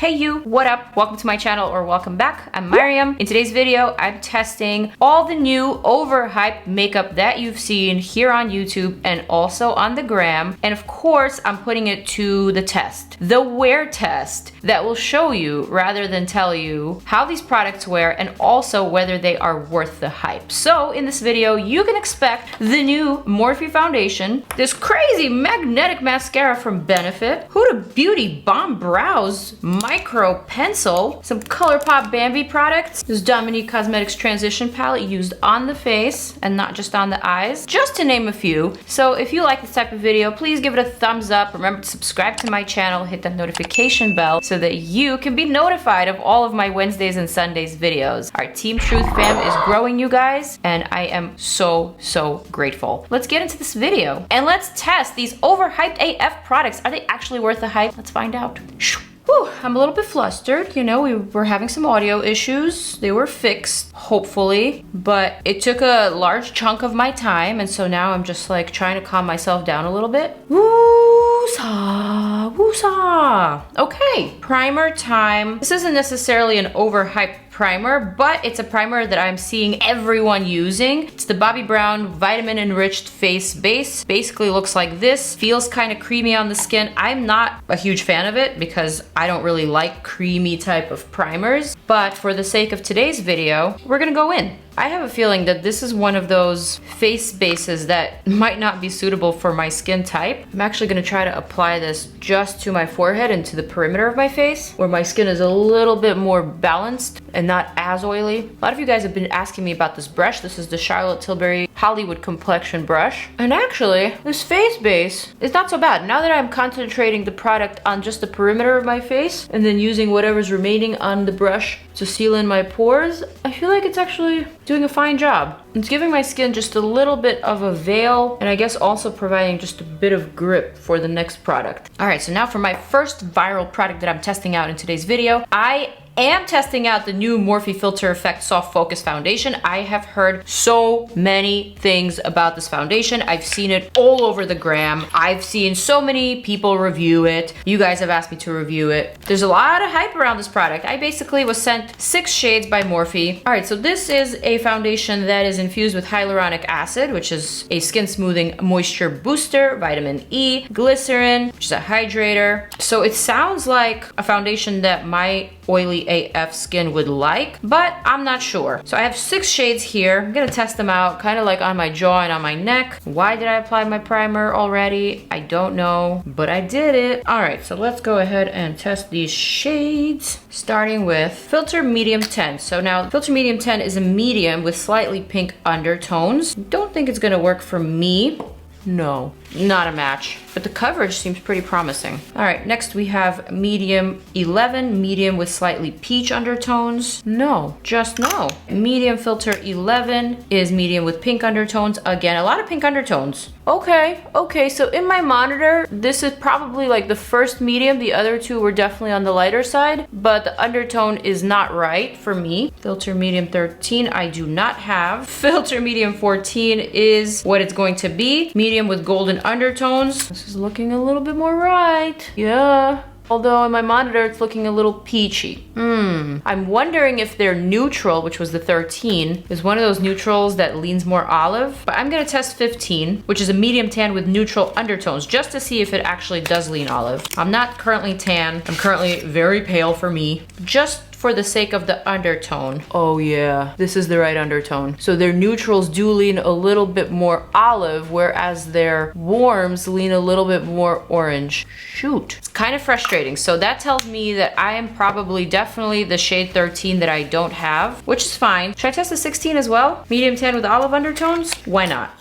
Hey you, what up? Welcome to my channel or welcome back. I'm Maryam. In today's video, I'm testing all the new overhyped makeup that you've seen here on YouTube and also on the gram. And of course, I'm putting it to the test, the wear test that will show you rather than tell you how these products wear and also whether they are worth the hype. So in this video, you can expect the new Morphe foundation, this crazy magnetic mascara from Benefit, Huda Beauty Bombbrows micro pencil, some ColourPop Bambi products, this Dominique Cosmetics transition palette used on the face and not just on the eyes, just to name a few. So if you like this type of video, please give it a thumbs up. Remember to subscribe to my channel, hit that notification bell so that you can be notified of all of my Wednesdays and Sundays videos. Our Team Truth fam is growing, you guys, and I am so grateful. Let's get into this video and let's test these overhyped AF products. Are they actually worth the hype? Let's find out. Whew, I'm a little bit flustered. You know, we were having some audio issues. They were fixed, hopefully, but it took a large chunk of my time, and so now I'm just like trying to calm myself down a little bit. Woo-saw, woo-saw. Okay, primer time. This isn't necessarily an overhyped primer, but it's a primer that I'm seeing everyone using. It's the Bobbi Brown Vitamin Enriched Face Base. Basically looks like this. Feels kind of creamy on the skin. I'm not a huge fan of it because I don't really like creamy type of primers, but for the sake of today's video, we're gonna go in. I have a feeling that this is one of those face bases that might not be suitable for my skin type. I'm actually gonna try to apply this just to my forehead and to the perimeter of my face, where my skin is a little bit more balanced and not as oily. A lot of you guys have been asking me about this brush. This is the Charlotte Tilbury Hollywood Complexion brush. And actually, this face base is not so bad. Now that I'm concentrating the product on just the perimeter of my face and then using whatever's remaining on the brush to seal in my pores, I feel like it's actually doing a fine job. It's giving my skin just a little bit of a veil, and I guess also providing just a bit of grip for the next product. All right, so now for my first viral product that I'm testing out in today's video, I am testing out the new Morphe Filter Effect Soft Focus Foundation. I have heard so many things about this foundation. I've seen it all over the gram. I've seen so many people review it. You guys have asked me to review it. There's a lot of hype around this product. I basically was sent 6 shades by Morphe. All right, so this is a foundation that is infused with hyaluronic acid, which is a skin smoothing moisture booster, vitamin E, glycerin, which is a hydrator. So it sounds like a foundation that my oily AF skin would like, but I'm not sure. So I have 6 shades here. I'm gonna test them out kind of like on my jaw and on my neck. Why did I apply my primer already? I don't know, but I did it. All right, so let's go ahead and test these shades, starting with Filter Medium 10. So now Filter Medium 10 is a medium with slightly pink undertones. Don't think it's gonna work for me. No, not a match, but the coverage seems pretty promising. All right, next we have medium 11, medium with slightly peach undertones. No, just no. Medium filter 11 is medium with pink undertones. Again, a lot of pink undertones. Okay, so in my monitor, this is probably like the first medium. The other two were definitely on the lighter side, but the undertone is not right for me. Filter medium 13, I do not have. Filter medium 14 is what it's going to be. Medium with golden undertones. This is looking a little bit more right. Yeah. Although in my monitor, it's looking a little peachy. I'm wondering if their neutral, which was the 13, is one of those neutrals that leans more olive. But I'm gonna test 15, which is a medium tan with neutral undertones, just to see if it actually does lean olive. I'm not currently tan. I'm currently very pale for me. Just for the sake of the undertone. Oh yeah, this is the right undertone. So their neutrals do lean a little bit more olive, whereas their warms lean a little bit more orange. Shoot, it's kind of frustrating. So that tells me that I am probably definitely the shade 13 that I don't have, which is fine. Should I test the 16 as well? Medium tan with olive undertones? Why not?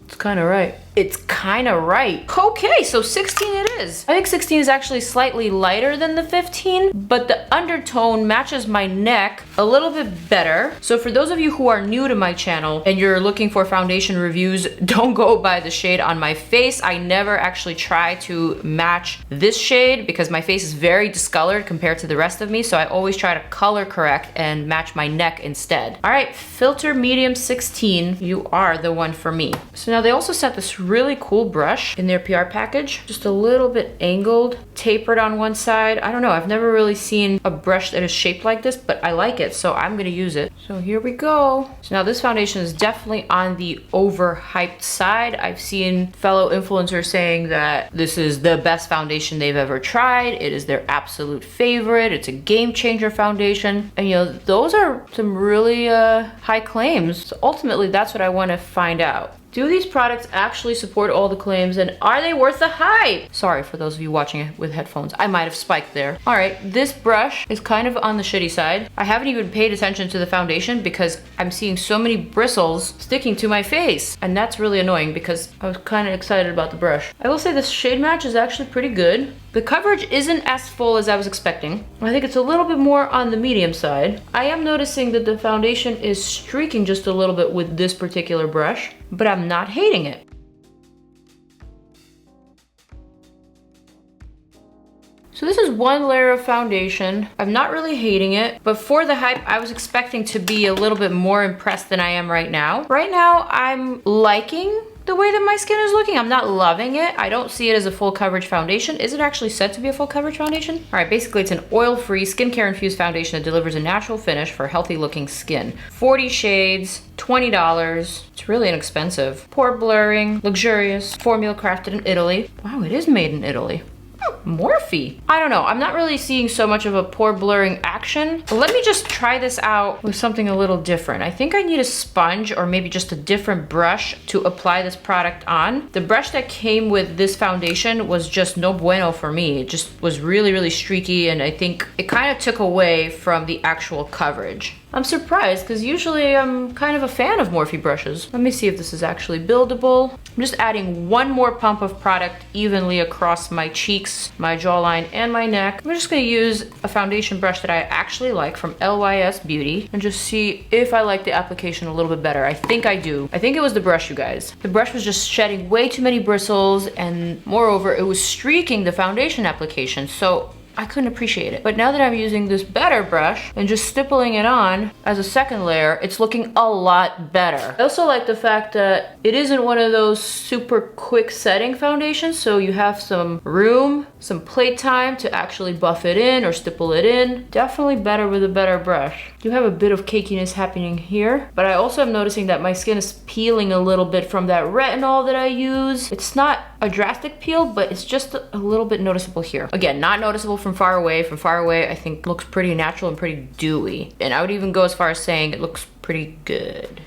It's kind of right. It's kind of right. Okay, so 16 it is. I think 16 is actually slightly lighter than the 15, but the undertone matches my neck a little bit better. So for those of you who are new to my channel and you're looking for foundation reviews, don't go by the shade on my face. I never actually try to match this shade because my face is very discolored compared to the rest of me, so I always try to color correct and match my neck instead. All right, Filter Medium 16, you are the one for me. So now they also sent this really cool brush in their PR package. Just a little bit angled, tapered on one side. I don't know, I've never really seen a brush that is shaped like this, but I like it, so I'm gonna use it. So here we go. So now this foundation is definitely on the overhyped side. I've seen fellow influencers saying that this is the best foundation they've ever tried. It is their absolute favorite. It's a game changer foundation. And you know, those are some really high claims. So ultimately, that's what I want to find out. Do these products actually support all the claims, and are they worth the hype? Sorry for those of you watching it with headphones. I might have spiked there. All right, this brush is kind of on the shitty side. I haven't even paid attention to the foundation because I'm seeing so many bristles sticking to my face, and that's really annoying because I was kind of excited about the brush. I will say this shade match is actually pretty good. The coverage isn't as full as I was expecting. I think it's a little bit more on the medium side. I am noticing that the foundation is streaking just a little bit with this particular brush, but I'm not hating it. So this is one layer of foundation. I'm not really hating it, but for the hype, I was expecting to be a little bit more impressed than I am right now. Right now, I'm liking the way that my skin is looking. I'm not loving it. I don't see it as a full coverage foundation. Is it actually said to be a full coverage foundation? All right, basically it's an oil-free skincare infused foundation that delivers a natural finish for healthy looking skin. 40 shades, $20. It's really inexpensive. Pore blurring, luxurious, formula crafted in Italy. Wow, it is made in Italy. Morphe. I don't know. I'm not really seeing so much of a pore blurring action. But let me just try this out with something a little different. I think I need a sponge or maybe just a different brush to apply this product on. The brush that came with this foundation was just no bueno for me. It just was really, really streaky, and I think it kind of took away from the actual coverage. I'm surprised because usually I'm kind of a fan of Morphe brushes. Let me see if this is actually buildable. I'm just adding one more pump of product evenly across my cheeks, my jawline, and my neck. I'm just gonna use a foundation brush that I actually like from LYS Beauty and just see if I like the application a little bit better. I think I do. I think it was the brush, you guys. The brush was just shedding way too many bristles, and moreover, it was streaking the foundation application. So I couldn't appreciate it. But now that I'm using this better brush and just stippling it on as a second layer, it's looking a lot better. I also like the fact that it isn't one of those super quick setting foundations, so you have some room, some play time to actually buff it in or stipple it in. Definitely better with a better brush. You have a bit of cakiness happening here, but I also am noticing that my skin is peeling a little bit from that retinol that I use. It's not a drastic peel, but it's just a little bit noticeable here. Again, not noticeable from far away. From far away, I think looks pretty natural and pretty dewy. And I would even go as far as saying it looks pretty good.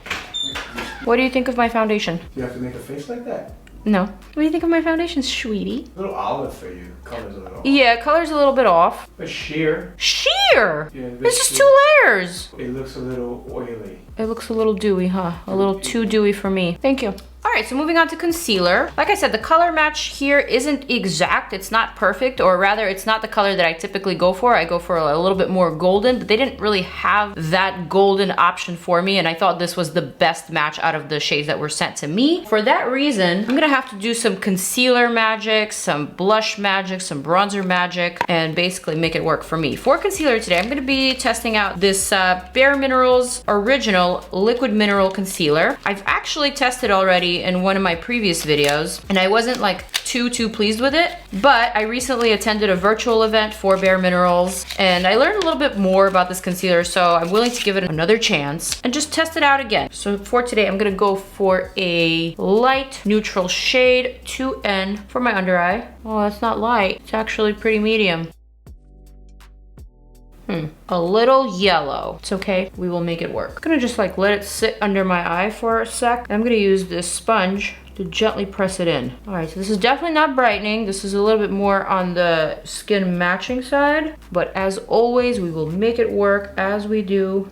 What do you think of my foundation? Do you have to make a face like that? No. What do you think of my foundation, sweetie? A little olive for you. Color's a little off. Yeah, color's a little bit off. But sheer. Sheer? Yeah, it's just two layers. It looks a little oily. It looks a little dewy, huh? A little too dewy for me. Thank you. All right, so moving on to concealer. Like I said, the color match here isn't exact. It's not perfect, or rather, it's not the color that I typically go for. I go for a little bit more golden, but they didn't really have that golden option for me, and I thought this was the best match out of the shades that were sent to me. For that reason, I'm gonna have to do some concealer magic, some blush magic, some bronzer magic, and basically make it work for me. For concealer today, I'm gonna be testing out this Bare Minerals Original Liquid Mineral Concealer. I've actually tested already in one of my previous videos, and I wasn't like too pleased with it, but I recently attended a virtual event for Bare Minerals, and I learned a little bit more about this concealer, so I'm willing to give it another chance and just test it out again. So for today, I'm gonna go for a light neutral shade 2N for my under eye. Oh, that's not light, it's actually pretty medium. A little yellow. It's okay, we will make it work. I'm gonna just like let it sit under my eye for a sec. I'm gonna use this sponge to gently press it in. All right, so this is definitely not brightening. This is a little bit more on the skin matching side, but as always, we will make it work as we do.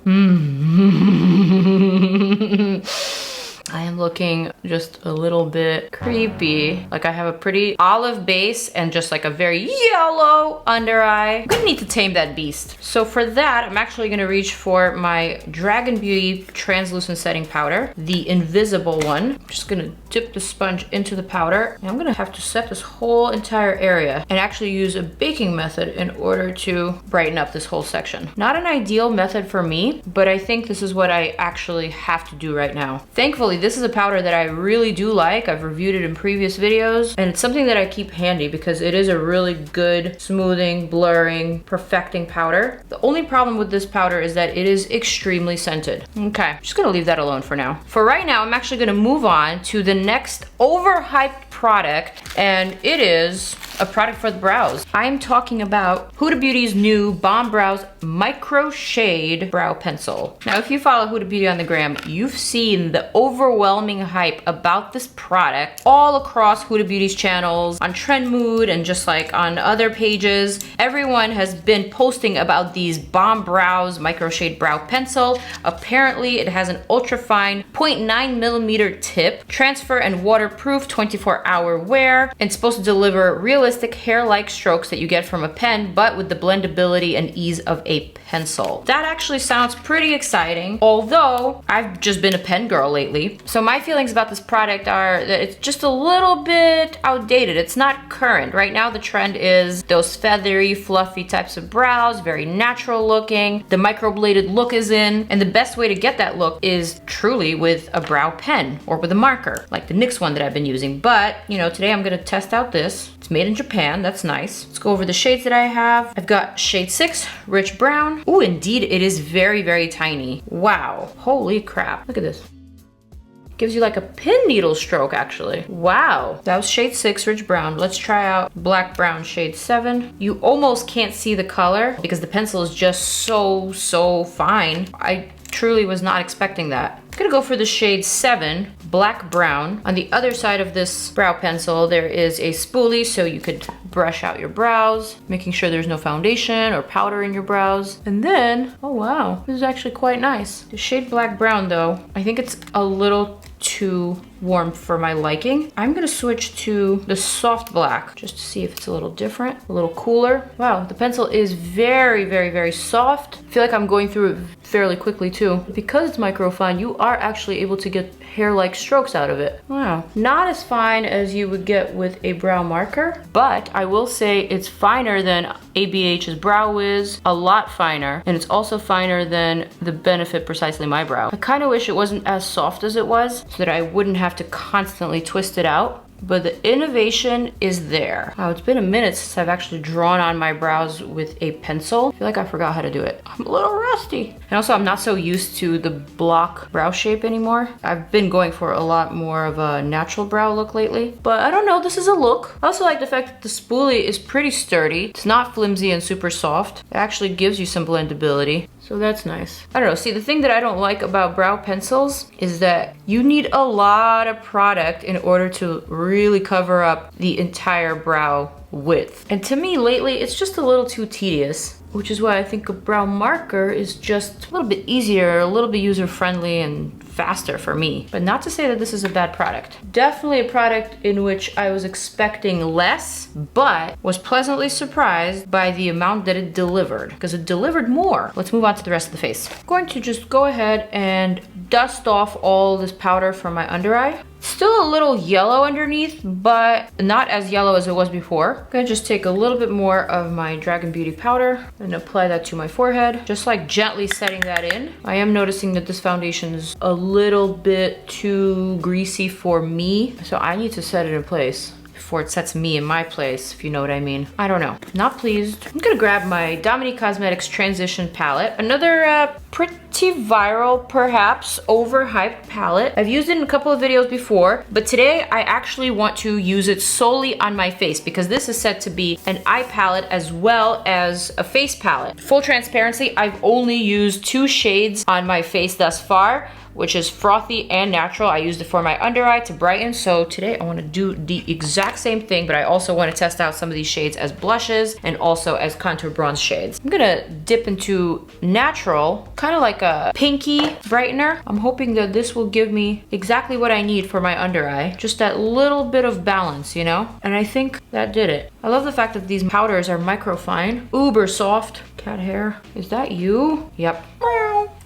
I am looking just a little bit creepy. Like I have a pretty olive base and just like a very yellow under eye. I'm gonna need to tame that beast. So for that, I'm actually gonna reach for my Dragon Beauty Translucent Setting Powder, the invisible one. I'm just gonna dip the sponge into the powder. And I'm gonna have to set this whole entire area and actually use a baking method in order to brighten up this whole section. Not an ideal method for me, but I think this is what I actually have to do right now. Thankfully, this is a powder that I really do like. I've reviewed it in previous videos, and it's something that I keep handy because it is a really good smoothing, blurring, perfecting powder. The only problem with this powder is that it is extremely scented. Okay, I'm just gonna leave that alone for now. For right now, I'm actually gonna move on to the next overhyped product, and it is a product for the brows. I'm talking about Huda Beauty's new Bombbrows Microshade Brow Pencil. Now, if you follow Huda Beauty on the gram, you've seen the overwhelming hype about this product all across Huda Beauty's channels, on Trend Mood, and just like on other pages. Everyone has been posting about these Bombbrows Microshade Brow Pencil. Apparently, it has an ultra-fine 0.9mm tip, transfer and waterproof 24-hour wear, and it's supposed to deliver realistic hair-like strokes that you get from a pen, but with the blendability and ease of a pencil. That actually sounds pretty exciting, although I've just been a pen girl lately. So my feelings about this product are that it's just a little bit outdated. It's not current. Right now the trend is those feathery, fluffy types of brows, very natural looking. The microbladed look is in, and the best way to get that look is truly with a brow pen or with a marker, like the NYX one that I've been using. But, you know, today I'm gonna test out this. It's made in Japan, that's nice. Let's go over the shades that I have. I've got shade 6, Rich Brown. Ooh, indeed, it is very, very tiny. Wow, holy crap. Look at this. Gives you like a pin needle stroke, actually. Wow, that was shade 6, Rich Brown. Let's try out Black Brown shade 7. You almost can't see the color because the pencil is just so fine. I truly was not expecting that. I'm gonna go for the shade 7, Black Brown. On the other side of this brow pencil, there is a spoolie so you could brush out your brows, making sure there's no foundation or powder in your brows. And then, oh wow, this is actually quite nice. The shade Black Brown though, I think it's a little too warm for my liking. I'm gonna switch to the soft black just to see if it's a little different, a little cooler. Wow, the pencil is very soft. I feel like I'm going through it fairly quickly too. Because it's microfine, you are actually able to get hair-like strokes out of it. Wow, not as fine as you would get with a brow marker, but I will say it's finer than ABH's Brow Wiz, a lot finer, and it's also finer than the Benefit Precisely My Brow. I kind of wish it wasn't as soft as it was so that I wouldn't have to constantly twist it out. But the innovation is there. Wow, it's been a minute since I've actually drawn on my brows with a pencil. I feel like I forgot how to do it. I'm a little rusty. And also I'm not so used to the block brow shape anymore. I've been going for a lot more of a natural brow look lately. But I don't know, this is a look. I also like the fact that the spoolie is pretty sturdy. It's not flimsy and super soft. It actually gives you some blendability. So that's nice. I don't know, see, the thing that I don't like about brow pencils is that you need a lot of product in order to really cover up the entire brow width. And to me lately, it's just a little too tedious, which is why I think a brow marker is just a little bit easier, a little bit user-friendly and faster for me. But not to say that this is a bad product. Definitely a product in which I was expecting less, but was pleasantly surprised by the amount that it delivered, because it delivered more. Let's move on to the rest of the face. I'm going to just go ahead and dust off all this powder from my under eye. Still a little yellow underneath, but not as yellow as it was before. I'm gonna just take a little bit more of my Dragon Beauty powder and apply that to my forehead, just like gently setting that in. I am noticing that this foundation is a little bit too greasy for me, so I need to set it in place before it sets me in my place, if you know what I mean. I don't know, not pleased. I'm gonna grab my Dominique Cosmetics Transition palette. Another pretty viral, perhaps overhyped palette. I've used it in a couple of videos before, but today I actually want to use it solely on my face because this is set to be an eye palette as well as a face palette. Full transparency, I've only used 2 shades on my face thus far, which is Frothy and Natural. I used it for my under eye to brighten, so today I want to do the exact same thing, but I also want to test out some of these shades as blushes and also as contour bronze shades. I'm gonna dip into Natural, kind of like a pinky brightener. I'm hoping that this will give me exactly what I need for my under eye. Just that little bit of balance, you know? And I think that did it. I love the fact that these powders are microfine, uber soft. Cat hair, is that you? Yep.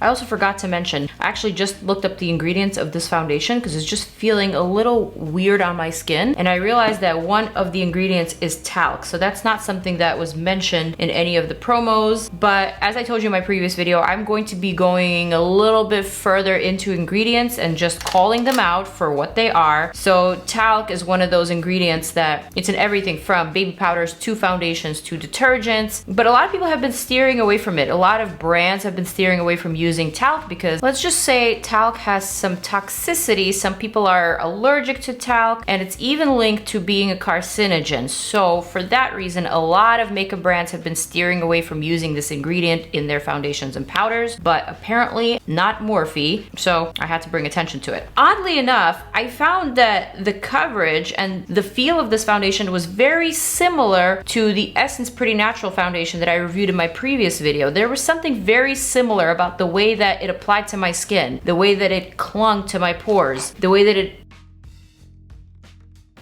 I I also forgot to mention, I actually just looked up the ingredients of this foundation because it's just feeling a little weird on my skin. And I realized that one of the ingredients is talc. So that's not something that was mentioned in any of the promos. But as I told you in my previous video, I'm going to be going a little bit further into ingredients and just calling them out for what they are. So talc is one of those ingredients that it's in everything from baby powders to foundations to detergents. But a lot of people have been steering away from it. A lot of brands have been steering away from using talc because let's just say talc has some toxicity. Some people are allergic to talc, and it's even linked to being a carcinogen. So for that reason, a lot of makeup brands have been steering away from using this ingredient in their foundations and powders, but apparently not Morphe, so I had to bring attention to it. Oddly enough, I found that the coverage and the feel of this foundation was very similar to the Essence Pretty Natural foundation that I reviewed in my previous video. There was something very similar about the way that it applied to my skin, the way that it clung to my pores, the way that it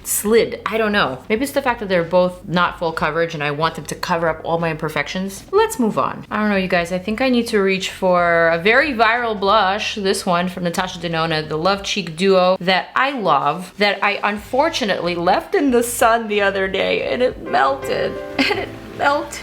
slid. I don't know. Maybe it's the fact that they're both not full coverage and I want them to cover up all my imperfections. Let's move on. I don't know, you guys. I think I need to reach for a very viral blush. This one from NATASHA DENONA, the Love Cheek Duo that I love, that I unfortunately left in the sun the other day and it melted. And it melted.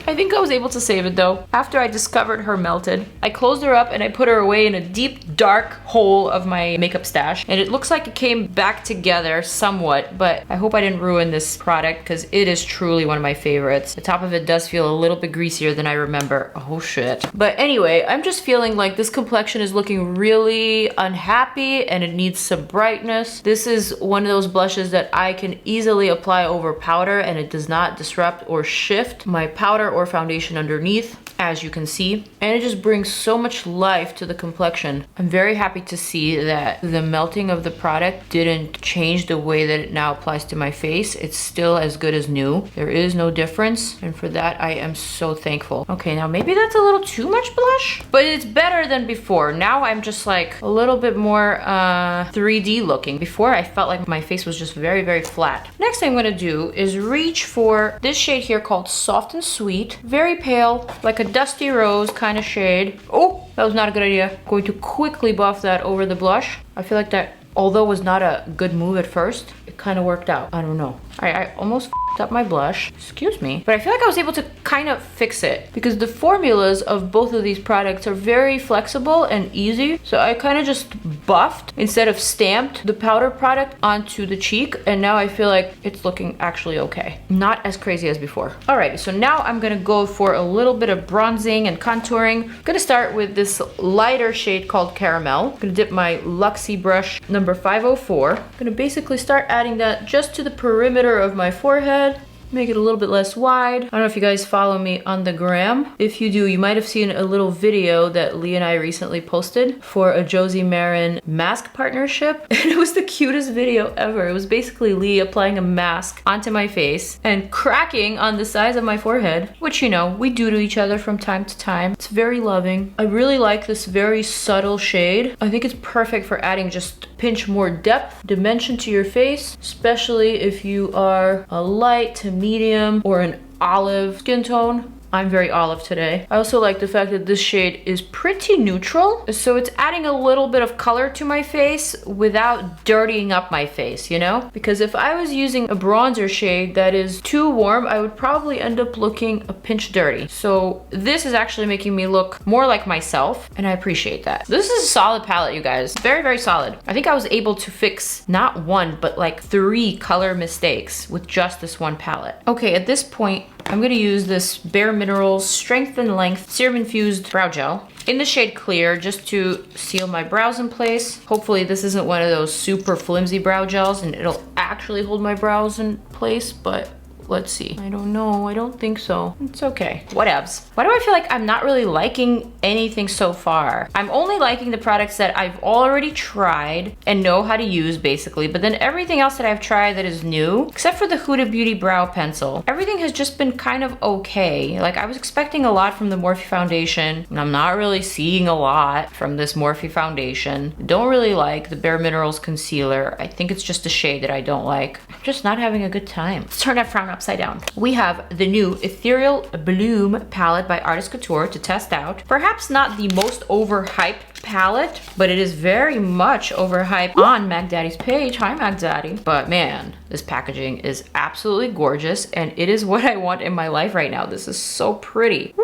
I think I was able to save it though. After I discovered her melted, I closed her up and I put her away in a deep, dark hole of my makeup stash. And it looks like it came back together somewhat, but I hope I didn't ruin this product because it is truly one of my favorites. The top of it does feel a little bit greasier than I remember. Oh shit. But anyway, I'm just feeling like this complexion is looking really unhappy and it needs some brightness. This is one of those blushes that I can easily apply over powder and it does not disrupt or shift my powder or foundation underneath, as you can see, and it just brings so much life to the complexion. I'm very happy to see that the melting of the product didn't change the way that it now applies to my face. It's still as good as new. There is no difference, and for that I am so thankful. Okay, now maybe that's a little too much blush, but it's better than before. Now I'm just like a little bit more 3D looking. Before I felt like my face was just very, very flat. Next thing I'm gonna do is reach for this shade here called Soft and Sweet. Very pale, like a dusty rose kind of shade. Oh, that was not a good idea. Going to quickly buff that over the blush. I feel like that, although was not a good move at first, it kind of worked out. I don't know. I almost f***ed up my blush. Excuse me. But I feel like I was able to kind of fix it because the formulas of both of these products are very flexible and easy. So I kind of just buffed instead of stamped the powder product onto the cheek. And now I feel like it's looking actually okay. Not as crazy as before. Alrighty, so now I'm gonna go for a little bit of bronzing and contouring. I'm gonna start with this lighter shade called Caramel. I'm gonna dip my Luxie brush number 504. I'm gonna basically start adding that just to the perimeter of my forehead. Make it a little bit less wide. I don't know if you guys follow me on the gram. If you do, you might have seen a little video that Lee and I recently posted for a Josie Marin mask partnership. And it was the cutest video ever. It was basically Lee applying a mask onto my face and cracking on the sides of my forehead, which, you know, we do to each other from time to time. It's very loving. I really like this very subtle shade. I think it's perfect for adding just a pinch more depth, dimension to your face, especially if you are a light to medium or an olive skin tone. I'm very olive today. I also like the fact that this shade is pretty neutral. So it's adding a little bit of color to my face without dirtying up my face, you know? Because if I was using a bronzer shade that is too warm, I would probably end up looking a pinch dirty. So this is actually making me look more like myself, and I appreciate that. This is a solid palette, you guys. Very, very solid. I think I was able to fix not one, but like 3 color mistakes with just this one palette. Okay, at this point, I'm gonna use this Bare Minerals Strength and Length Serum Infused Brow Gel in the shade Clear just to seal my brows in place. Hopefully this isn't one of those super flimsy brow gels and it'll actually hold my brows in place, but let's see. I don't know. I don't think so. It's okay. Whatevs. Why do I feel like I'm not really liking anything so far? I'm only liking the products that I've already tried and know how to use, basically. But then everything else that I've tried that is new, except for the Huda Beauty Brow Pencil, everything has just been kind of okay. Like, I was expecting a lot from the Morphe foundation, and I'm not really seeing a lot from this Morphe foundation. Don't really like the Bare Minerals concealer. I think it's just a shade that I don't like. I'm just not having a good time. Let's turn that frown upside down. We have the new Ethereal Bloom palette by Artist Couture to test out. Perhaps not the most overhyped palette, but it is very much overhyped on Mac Daddy's page. Hi, Mac Daddy. But man, this packaging is absolutely gorgeous, and it is what I want in my life right now. This is so pretty.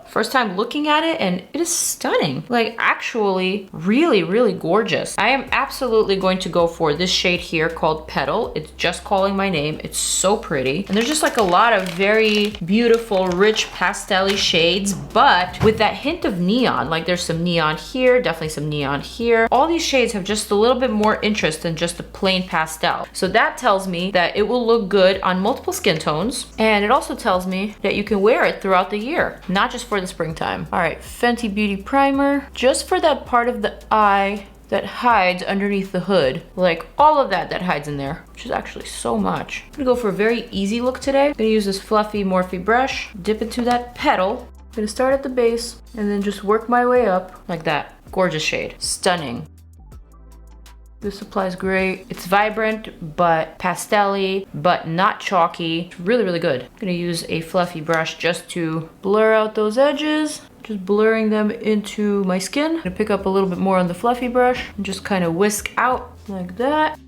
First time looking at it, and it is stunning. Like, actually really, really gorgeous. I am absolutely going to go for this shade here called Petal. It's just calling my name. It's so pretty. And there's just like a lot of very beautiful, rich pastel-y shades, but with that hint of neon. Like, there's some neon here, definitely some neon here. All these shades have just a little bit more interest than just a plain pastel. So that tells me that it will look good on multiple skin tones. And it also tells me that you can wear it throughout the year, not just for the springtime. All right, Fenty Beauty primer, just for that part of the eye that hides underneath the hood. Like all of that hides in there, which is actually so much. I'm gonna go for a very easy look today. I'm gonna use this fluffy Morphe brush, dip into that petal. I'm gonna start at the base and then just work my way up like that. Gorgeous shade, stunning. This applies great. It's vibrant, but pastel-y, but not chalky. It's really, really good. I'm gonna use a fluffy brush just to blur out those edges. Just blurring them into my skin. I'm gonna pick up a little bit more on the fluffy brush and just kind of whisk out like that.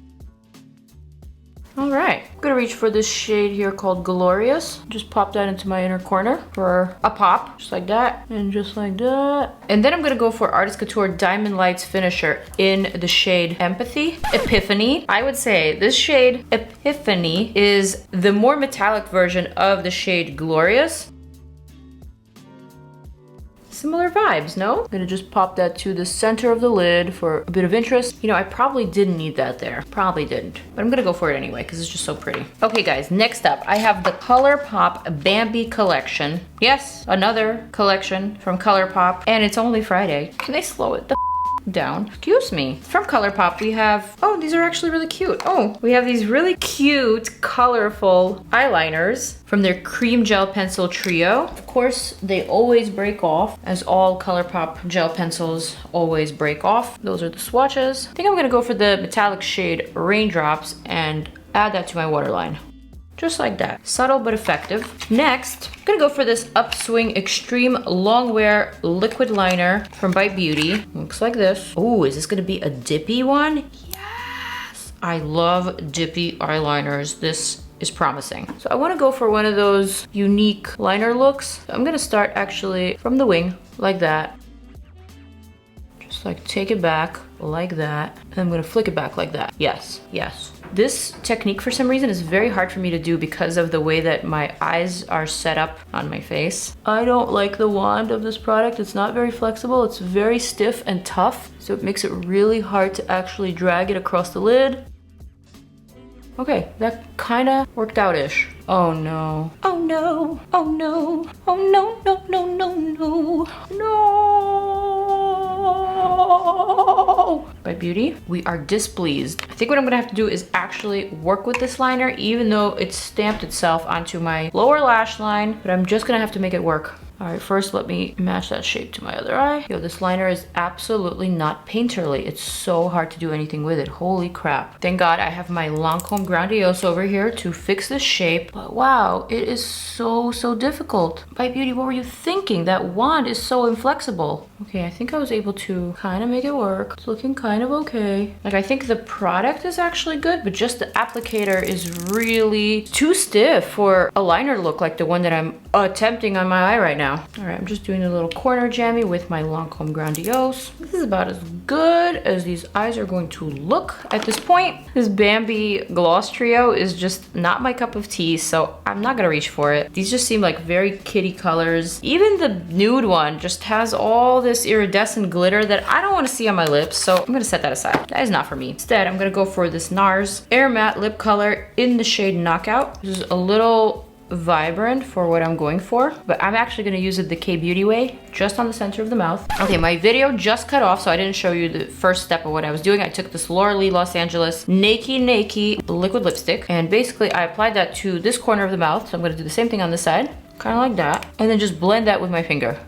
All right, I'm gonna reach for this shade here called Glorious. Just pop that into my inner corner for a pop, just like that, and just like that. And then I'm gonna go for Artist Couture Diamond Lights Finisher in the shade Epiphany. I would say this shade, Epiphany, is the more metallic version of the shade Glorious. Similar vibes, no? I'm gonna just pop that to the center of the lid for a bit of interest. You know, I probably didn't need that there. Probably didn't. But I'm gonna go for it anyway because it's just so pretty. Okay guys, next up, I have the ColourPop Bambi Collection. Yes, another collection from ColourPop. And it's only Friday. Can they slow it the down? Excuse me. From ColourPop we have, oh, these are actually really cute. Oh, we have these really cute, colorful eyeliners from their cream gel pencil trio. Of course, they always break off, as all ColourPop gel pencils always break off. Those are the swatches. I think I'm gonna go for the metallic shade Raindrops and add that to my waterline. Just like that. Subtle but effective. Next, I'm gonna go for this Upswing Extreme Longwear Liquid Liner from Bite Beauty. Looks like this. Oh, is this gonna be a dippy one? Yes! I love dippy eyeliners. This is promising. So I wanna go for one of those unique liner looks. I'm gonna start actually from the wing, like that. Just like take it back, like that. And I'm gonna flick it back like that. Yes, yes. This technique for some reason is very hard for me to do because of the way that my eyes are set up on my face. I don't like the wand of this product. It's not very flexible. It's very stiff and tough. So it makes it really hard to actually drag it across the lid. Okay, that kind of worked out-ish. Oh no. Oh no. Oh no. Oh no, no, no, no, no. No. By Beauty, we are displeased. I think what I'm gonna have to do is actually work with this liner, even though it's stamped itself onto my lower lash line, but I'm just gonna have to make it work. All right, first let me match that shape to my other eye. Yo, this liner is absolutely not painterly. It's so hard to do anything with it. Holy crap. Thank God I have my Lancome Grandiose over here to fix this shape. But wow, it is so difficult. By Beauty, what were you thinking? That wand is so inflexible. Okay, I think I was able to kind of make it work. It's looking kind of okay. Like, I think the product is actually good, but just the applicator is really too stiff for a liner look like the one that I'm attempting on my eye right now. All right, I'm just doing a little corner jammy with my Lancome Grandiose. This is about as good as these eyes are going to look at this point. This Bambi Gloss Trio is just not my cup of tea, so I'm not gonna reach for it. These just seem like very kitty colors. Even the nude one just has all this iridescent glitter that I don't want to see on my lips, so I'm gonna set that aside. That is not for me. Instead, I'm gonna go for this Nars Air Matte Lip Color in the shade Knockout. This is a little vibrant for what I'm going for, but I'm actually gonna use it the K-Beauty way, just on the center of the mouth. Okay, my video just cut off, so I didn't show you the first step of what I was doing. I took this Laura Lee Los Angeles Nakey liquid lipstick, and basically I applied that to this corner of the mouth, so I'm gonna do the same thing on this side, kind of like that, and then just blend that with my finger.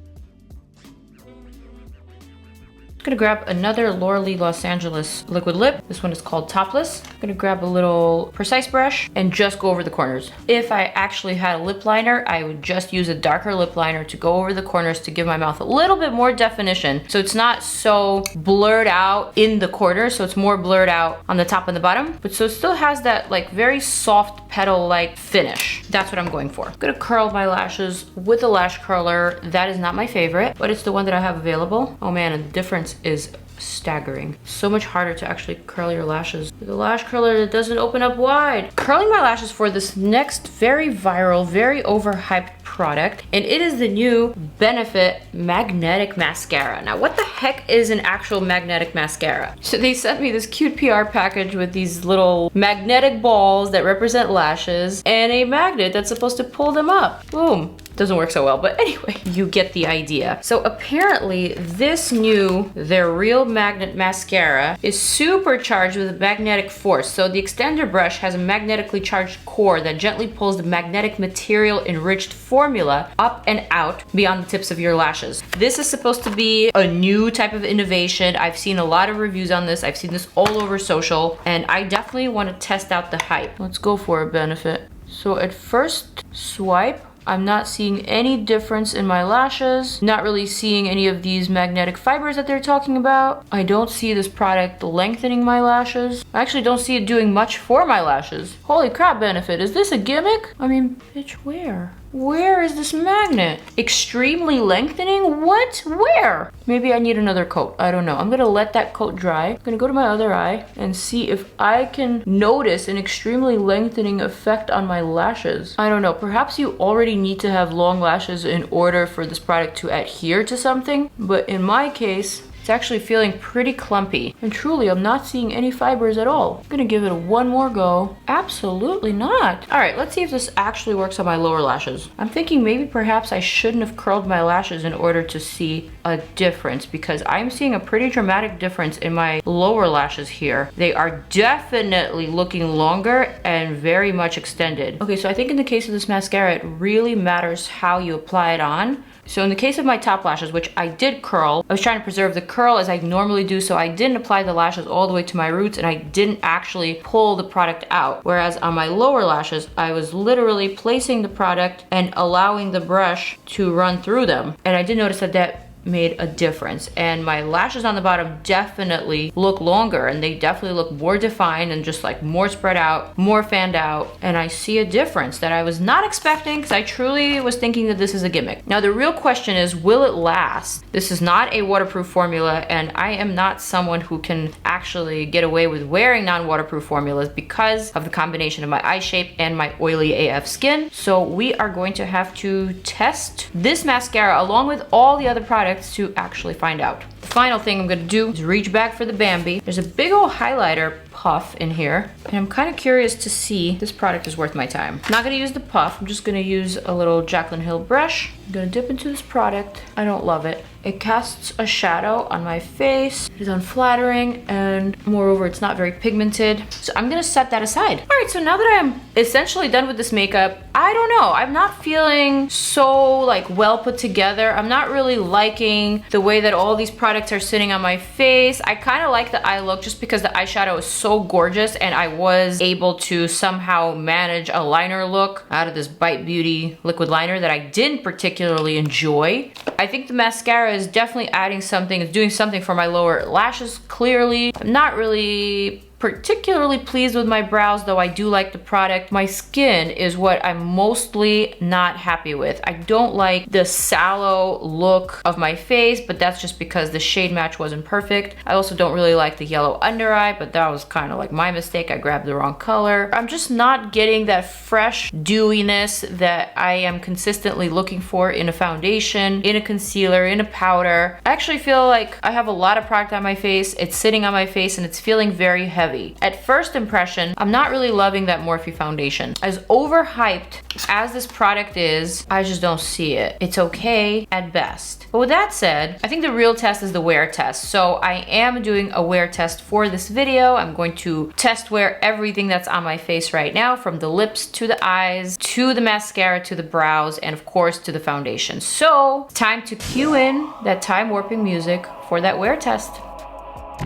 gonna grab another Laura Lee Los Angeles liquid lip. This one is called Topless. I'm gonna grab a little precise brush and just go over the corners. If I actually had a lip liner, I would just use a darker lip liner to go over the corners to give my mouth a little bit more definition. So it's not so blurred out in the corners, so it's more blurred out on the top and the bottom, but so it still has that like very soft petal-like finish. That's what I'm going for. I'm gonna curl my lashes with a lash curler. That is not my favorite, but it's the one that I have available. Oh man, and the difference is staggering. So much harder to actually curl your lashes with a lash curler that doesn't open up wide. Curling my lashes for this next very viral, very overhyped product, and it is the new Benefit Magnetic Mascara. Now, what the heck is an actual magnetic mascara? So they sent me this cute PR package with these little magnetic balls that represent lashes and a magnet that's supposed to pull them up. Boom. Doesn't work so well, but anyway, you get the idea. So apparently this new Their Real Magnet Mascara is supercharged with magnetic force. So the extender brush has a magnetically charged core that gently pulls the magnetic material enriched formula up and out beyond the tips of your lashes. This is supposed to be a new type of innovation. I've seen a lot of reviews on this. I've seen this all over social, and I definitely want to test out the hype. Let's go for a Benefit. So at first swipe, I'm not seeing any difference in my lashes, not really seeing any of these magnetic fibers that they're talking about. I don't see this product lengthening my lashes. I actually don't see it doing much for my lashes. Holy crap, Benefit, is this a gimmick? I mean, bitch, where? Where is this magnet? Extremely lengthening? What? Where? Maybe I need another coat. I don't know. I'm gonna let that coat dry. I'm gonna go to my other eye and see if I can notice an extremely lengthening effect on my lashes. I don't know. Perhaps you already need to have long lashes in order for this product to adhere to something. But in my case, it's actually feeling pretty clumpy. And truly, I'm not seeing any fibers at all. I'm gonna give it one more go. Absolutely not. All right, let's see if this actually works on my lower lashes. I'm thinking maybe perhaps I shouldn't have curled my lashes in order to see a difference, because I'm seeing a pretty dramatic difference in my lower lashes here. They are definitely looking longer and very much extended. Okay, so I think in the case of this mascara, it really matters how you apply it on. So in the case of my top lashes, which I did curl, I was trying to preserve the curl as I normally do, so I didn't apply the lashes all the way to my roots, and I didn't actually pull the product out. Whereas on my lower lashes, I was literally placing the product and allowing the brush to run through them. And I did notice that that made a difference, and my lashes on the bottom definitely look longer, and they definitely look more defined and just like more spread out, more fanned out, and I see a difference that I was not expecting, because I truly was thinking that this is a gimmick. Now the real question is, will it last? This is not a waterproof formula, and I am not someone who can actually get away with wearing non-waterproof formulas because of the combination of my eye shape and my oily AF skin. So we are going to have to test this mascara along with all the other products to actually find out. The final thing I'm gonna do is reach back for the Bambi. There's a big old highlighter puff in here, and I'm kind of curious to see if this product is worth my time. I'm not gonna use the puff, I'm just gonna use a little Jaclyn Hill brush. I'm gonna dip into this product. I don't love it. It casts a shadow on my face. It is unflattering, and moreover, it's not very pigmented. So I'm gonna set that aside. All right, so now that I'm essentially done with this makeup, I don't know, I'm not feeling so like well put together. I'm not really liking the way that all these products are sitting on my face. I kind of like the eye look just because the eyeshadow is so gorgeous, and I was able to somehow manage a liner look out of this Bite Beauty liquid liner that I didn't particularly enjoy. I think the mascara is definitely adding something, it's doing something for my lower lashes, clearly. I'm not really particularly pleased with my brows, though I do like the product. My skin is what I'm mostly not happy with. I don't like the sallow look of my face, but that's just because the shade match wasn't perfect. I also don't really like the yellow under eye, but that was kind of like my mistake. I grabbed the wrong color. I'm just not getting that fresh dewiness that I am consistently looking for in a foundation, in a concealer, in a powder. I actually feel like I have a lot of product on my face. It's sitting on my face and it's feeling very heavy. heavy. At first impression, I'm not really loving that Morphe foundation. As overhyped as this product is, I just don't see it. It's okay at best. But with that said, I think the real test is the wear test. So I am doing a wear test for this video. I'm going to test wear everything that's on my face right now, from the lips to the eyes, to the mascara, to the brows, and of course to the foundation. So time to cue in that time warping music for that wear test.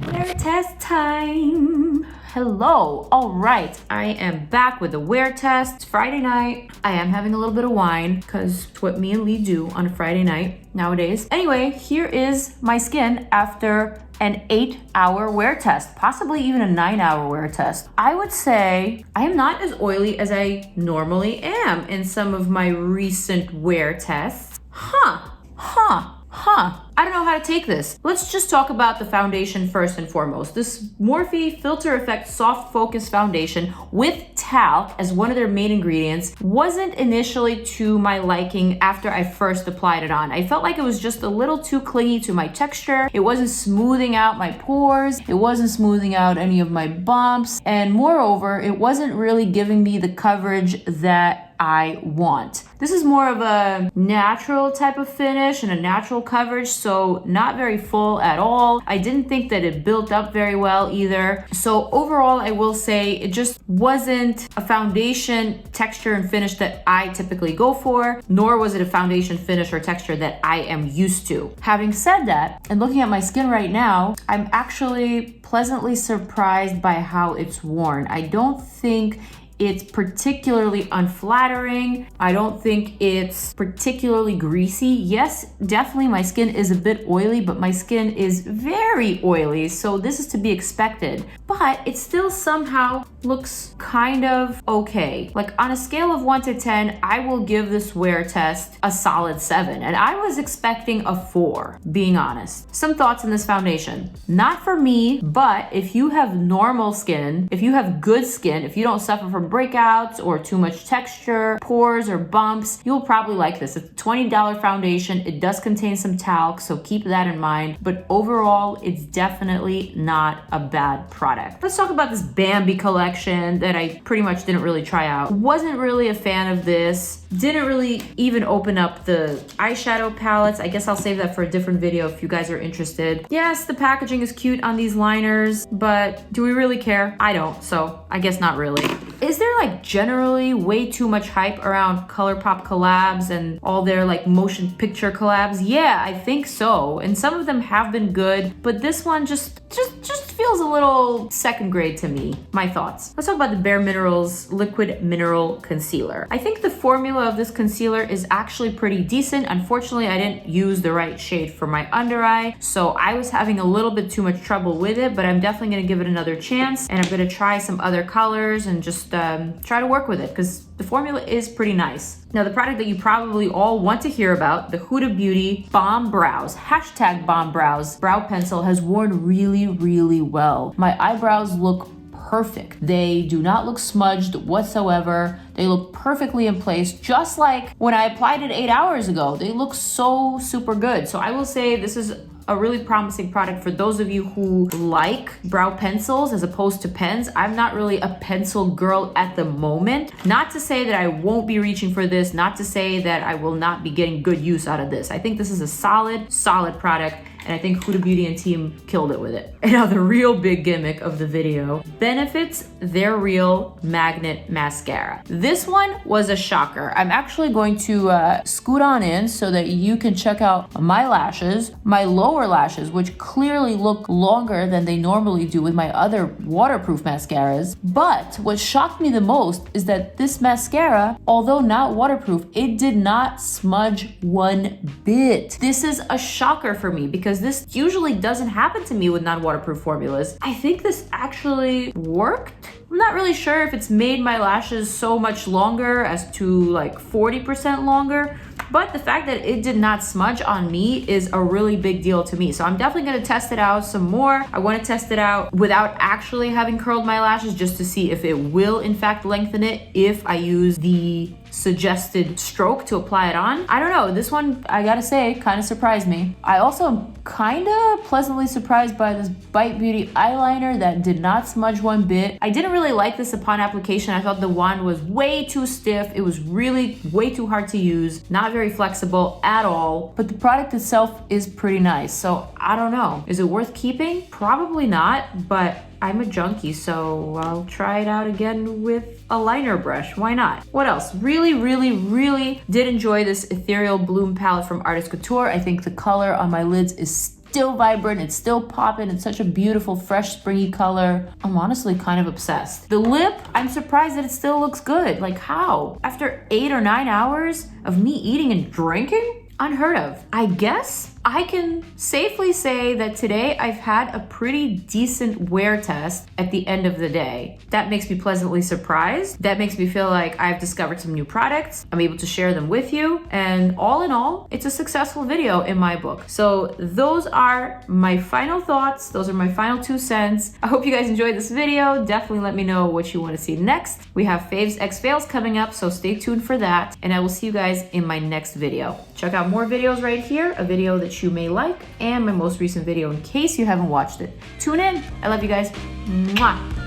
Wear test time. Hello. All right, I am back with the wear test. It's Friday night. I am having a little bit of wine because it's what me and Lee do on a Friday night nowadays. Anyway, here is my skin after an 8-hour wear test, possibly even a 9-hour wear test. I would say I am not as oily as I normally am in some of my recent wear tests. I don't know how to take this. Let's just talk about the foundation first and foremost. This Morphe Filter Effect Soft Focus Foundation with talc as one of their main ingredients wasn't initially to my liking after I first applied it on. I felt like it was just a little too clingy to my texture. It wasn't smoothing out my pores. It wasn't smoothing out any of my bumps. And moreover, it wasn't really giving me the coverage that I want. This is more of a natural type of finish and a natural coverage, so not very full at all. I didn't think that it built up very well either. So overall, I will say it just wasn't a foundation texture and finish that I typically go for, nor was it a foundation finish or texture that I am used to. Having said that, and looking at my skin right now, I'm actually pleasantly surprised by how it's worn. I don't think it's particularly unflattering. I don't think it's particularly greasy. Yes, definitely my skin is a bit oily, but my skin is very oily, so this is to be expected. But it still somehow looks kind of okay. Like on a scale of 1 to 10, I will give this wear test a solid 7. And I was expecting a 4, being honest. Some thoughts on this foundation. Not for me, but if you have normal skin, if you have good skin, if you don't suffer from breakouts or too much texture, pores or bumps, you'll probably like this. It's a $20 foundation. It does contain some talc, so keep that in mind. But overall, it's definitely not a bad product. Let's talk about this Bambi Collection that I pretty much didn't really try out. Wasn't really a fan of this. Didn't really even open up the eyeshadow palettes. I guess I'll save that for a different video if you guys are interested. Yes, the packaging is cute on these liners, but do we really care? I don't, so I guess not really. Is there like generally way too much hype around ColourPop collabs and all their like motion picture collabs? Yeah, I think so. And some of them have been good, but this one just feels a little second grade to me. My thoughts. Let's talk about the Bare Minerals Liquid Mineral Concealer. I think the formula of this concealer is actually pretty decent. Unfortunately, I didn't use the right shade for my under eye, so I was having a little bit too much trouble with it, but I'm definitely gonna give it another chance, and I'm gonna try some other colors and just try to work with it because the formula is pretty nice. Now, the product that you probably all want to hear about, the Huda Beauty Bombbrows, hashtag Bombbrows brow pencil, has worn really, really well. My eyebrows look perfect. They do not look smudged whatsoever. They look perfectly in place, just like when I applied it 8 hours ago. They look so super good. So I will say this is a really promising product for those of you who like brow pencils as opposed to pens. I'm not really a pencil girl at the moment. Not to say that I won't be reaching for this, not to say that I will not be getting good use out of this. I think this is a solid product, and I think Huda Beauty and team killed it with it. And now the real big gimmick of the video, Benefit's They're Real Magnet Mascara. This one was a shocker. I'm actually going to scoot on in so that you can check out my lashes, my lower lashes, which clearly look longer than they normally do with my other waterproof mascaras. But what shocked me the most is that this mascara, although not waterproof, it did not smudge one bit. This is a shocker for me because this usually doesn't happen to me with non-waterproof formulas. I think this actually worked. I'm not really sure if it's made my lashes so much longer as to like 40% longer, but the fact that it did not smudge on me is a really big deal to me. So I'm definitely gonna test it out some more. I wanna test it out without actually having curled my lashes just to see if it will in fact lengthen it if I use the suggested stroke to apply it on. I don't know, this one, I gotta say, kind of surprised me. I also am kind of pleasantly surprised by this Bite Beauty eyeliner that did not smudge one bit. I didn't really like this upon application. I thought the wand was way too stiff. It was really way too hard to use, not very flexible at all, but the product itself is pretty nice. So I don't know, is it worth keeping? Probably not, but I'm a junkie, so I'll try it out again with a liner brush. Why not? What else? Really, really, really did enjoy this Ethereal Bloom palette from Artist Couture. I think the color on my lids is still vibrant, it's still popping, it's such a beautiful, fresh, springy color. I'm honestly kind of obsessed. The lip, I'm surprised that it still looks good. Like how? After 8 or 9 hours of me eating and drinking? Unheard of. I guess I can safely say that today I've had a pretty decent wear test at the end of the day. That makes me pleasantly surprised. That makes me feel like I've discovered some new products. I'm able to share them with you. And all in all, it's a successful video in my book. So those are my final thoughts. Those are my final 2 cents. I hope you guys enjoyed this video. Definitely let me know what you want to see next. We have Faves X Fails coming up, so stay tuned for that. And I will see you guys in my next video. Check out more videos right here, a video that you may like, and my most recent video in case you haven't watched it. Tune in. I love you guys. Mwah.